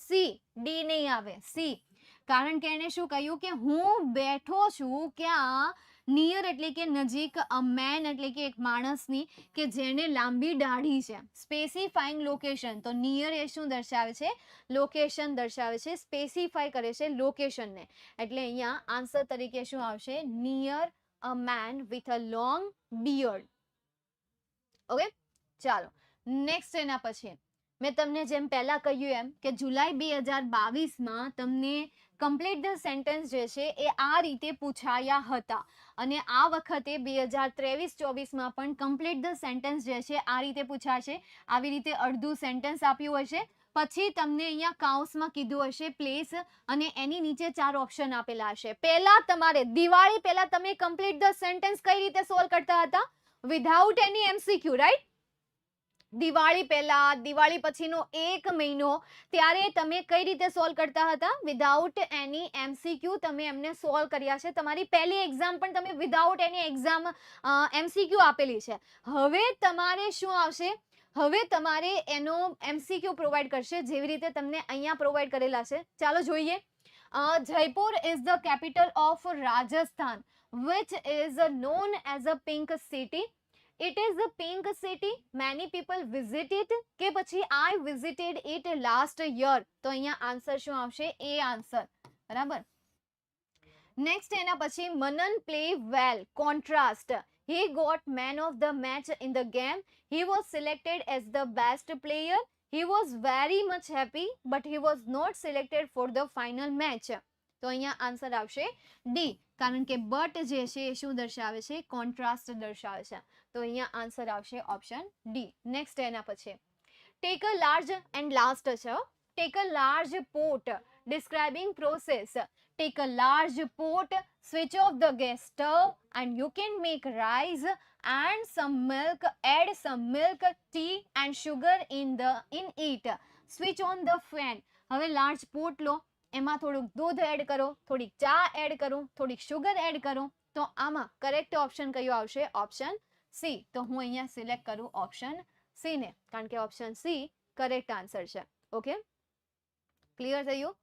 C. D નહીં આવે, C. કારણ કે એને શું કહ્યું કે હું બેઠો છું ક્યાં? નિયર એટલે કે નજીક, અ મેન એટલે કે એક માણસની કે જેને લાંબી દાઢી છે. સ્પેસિફાઈંગ લોકેશન, તો નિયર એ શું દર્શાવે છે? લોકેશન દર્શાવે છે. સ્પેસિફાઈ કરે છે લોકેશનને. એટલે અહીંયા આન્સર તરીકે શું આવશે? Near a man with a long beard. Okay, ચાલો નેક્સ્ટ એના પછી મેં તમને જેમ પહેલા કહ્યું એમ કે જુલાઈ 2022 તમને કમ્પ્લીટ ધ સેન્ટેન્સ જે છે એ આ રીતે પૂછાયા હતા, અને આ વખતે 2023-24 પણ કમ્પ્લીટ ધ સેન્ટેન્સ જે છે આ રીતે પૂછાશે. આવી રીતે અડધું સેન્ટેન્સ આપ્યું હશે, પછી તમને અહીંયા કાઉન્સમાં કીધું હશે પ્લેસ, અને એની નીચે 4 ઓપ્શન આપેલા હશે. પહેલા તમારે દિવાળી પહેલા તમે કમ્પ્લીટ ધ સેન્ટેન્સ કઈ રીતે સોલ્વ કરતા હતા? વિધાઉટ એની એમસીક્યુ, રાઈટ? દિવાળી પહેલા, દિવાળી પછીનો 1 મહિનો, ત્યારે તમે કઈ રીતે સોલ્વ કરતા હતા? વિધાઉટ એની એમસીક્યુ તમે એમને સોલ્વ કર્યા છે. તમારી પહેલી એક્ઝામ પણ તમે વિધાઉટ એની એક્ઝામ એમસીક્યુ આપેલી છે. હવે તમારે શું આવશે? હવે તમારે એનો એમસીક્યુ પ્રોવાઈડ કરશે, જેવી રીતે તમને અહીંયા પ્રોવાઈડ કરેલા છે. ચાલો જોઈએ. Jaipur is the capital of Rajasthan, which is known as a pink city. It is a pink city. Many people visit it. કે પછી I visited it last year. તો અહીંયા આન્સર શું આવશે? એ આન્સર. બરાબર. નેક્સ્ટ એના પછી મનન play well. Contrast. He got man of the match in the game. He was selected as the best player. He was very much happy, but he was not selected for the final match. તો અહીંયા answer આવશે D, કારણ કે but જે છે એ શું દર્શાવે છે? કોન્ટ્રાસ્ટ દર્શાવે છે. તો અહીંયા આન્સર આવશે ઓપ્શન ડી. નેક્સ્ટ એના પછી take a large and last છે. Take a large pot, describing process. Take a large pot, switch off the gas stove and you can make rice and some milk, add some milk, tea and sugar in it. Switch on the fan. હવે large pot લો, એમાં થોડુંક દૂધ add કરો, થોડીક ચા add કરો, થોડીક sugar add કરો. તો આમાં કરેક્ટ ઓપ્શન કયો આવશે? Option C. તો હું અહીંયા સિલેક્ટ કરું ઓપ્શન સી ને, કારણ કે ઓપ્શન સી કરેક્ટ આન્સર છે. ઓકે, ક્લિયર થયું?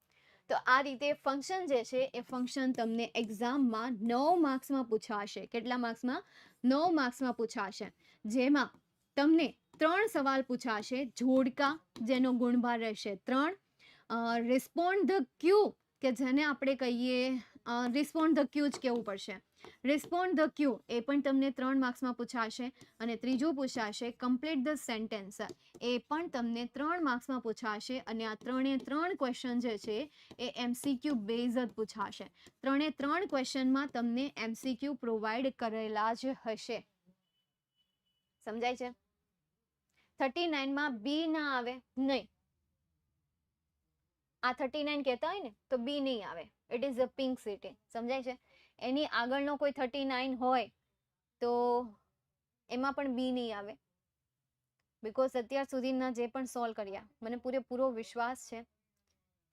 તો આ રીતે ફંક્શન જે છે એ ફંક્શન તમને એક્ઝામમાં 9 માર્ક્સમાં પૂછાશે. કેટલા માર્ક્સમાં? 9 માર્ક્સમાં પૂછાશે, જેમાં તમને 3 સવાલ પૂછાશે. જોડકા, જેનો ગુણભાર રહેશે 3. રિસ્પોન્ડ ધ ક્યુ, કે જેને આપણે કહીએ રિસ્પોન્ડ ધ ક્યુ જ કહેવું પડશે. રિસ્પોન્ડ ધ ક્યુ એ પણ તમને 3 માર્ક્સમાં પૂછાશે. અને ત્રીજું પૂછાશે કમ્પ્લીટ ધ સેન્ટેન્સ, એ પણ તમને 3 માર્ક્સમાં પૂછાશે. અને આ 3 ક્વેશ્ચન જે છે એ MCQ બેઝ જ પૂછાશે. 3 ક્વેશ્ચનમાં તમને MCQ પ્રોવાઈડ કરેલા જ હશે. સમજાય છે? 39માં બી ના આવે નહીં. આ 39 કહેતા હોય ને તો બી નહીં આવે. It is a pink city. સમજાય છે? એની આગળનો કોઈ 39 હોય તો એમાં પણ બી નહીં આવે. બીકોઝ અત્યાર સુધીના જે પણ સોલ્વ કર્યા મને પૂરેપૂરો વિશ્વાસ છે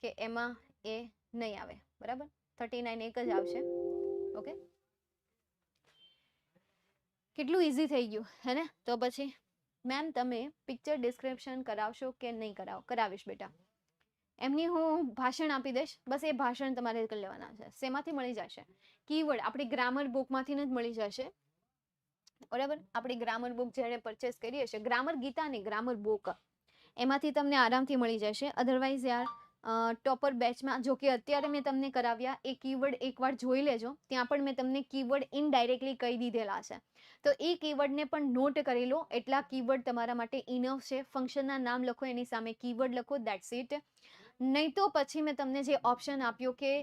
કે એમાં એ નહીં આવે. બરાબર? 39 એક જ આવશે. ઓકે, કેટલું ઇઝી થઈ ગયું હે ને? તો પછી મેમ તમે પિક્ચર ડિસ્ક્રિપ્શન કરાવશો કે નહીં કરાવો? કરાવીશ બેટા. એમની હું ભાષણ આપી દઈશ, બસ એ ભાષણ તમારે કરી લેવાના છે. શેમાંથી મળી જશે? કીવર્ડ આપણી ગ્રામર બુકમાંથી જ મળી જશે. બરાબર? આપણી ગ્રામર બુક જેણે પરચેસ કરી હશે, ગ્રામર ગીતાની ગ્રામર બુક, એમાંથી તમને આરામથી મળી જશે. અધરવાઇઝ યાર ટોપર બેચમાં, જો કે અત્યારે મેં તમને કરાવ્યા, એ કીવર્ડ એકવાર જોઈ લેજો. ત્યાં પણ મેં તમને કીવર્ડ ઇનડાયરેક્ટલી કહી દીધેલા છે, તો એ કીવર્ડને પણ નોટ કરી લો. એટલા કીવર્ડ તમારા માટે ઇનફ છે. ફંક્શનના નામ લખો, એની સામે કીવર્ડ લખો, દેટ્સ ઇટ. નહીં તો પછી મેં તમને જે ઓપ્શન આપ્યો કે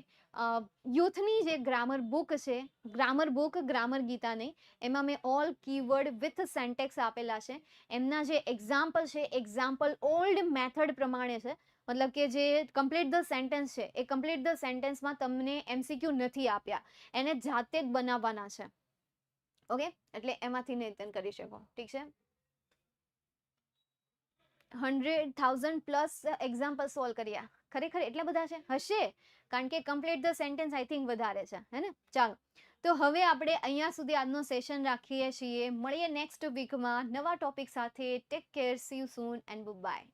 યુથની જે ગ્રામર બુક છે, ગ્રામર બુક ગ્રામર ગીતા નહીં, એમાં મેં ઓલ કીવર્ડ વિથ સેન્ટેક્સ આપેલા છે. એમના જે એક્ઝામ્પલ છે, એક્ઝામ્પલ ઓલ્ડ મેથડ પ્રમાણે છે. મતલબ કે જે કમ્પ્લીટ ધ સેન્ટેન્સ છે, એ કમ્પ્લીટ ધ સેન્ટેન્સમાં તમને MCQ નથી આપ્યા, એને જાતે જ બનાવવાના છે. ઓકે, એટલે એમાંથી નહીં કરી શકો. ઠીક છે? 100,000 પ્લસ એક્ઝામ્પલ સોલ્વ કર્યા. ખરેખર એટલા બધા છે? હશે, કારણ કે complete the sentence I think વધારે છે, હે ને? ચાલો, તો હવે આપણે અહીંયા સુધી આજનો સેશન રાખીએ છીએ. મળીએ નેક્સ્ટ વીકમાં નવા ટોપિક સાથે. Take care, see you soon and by.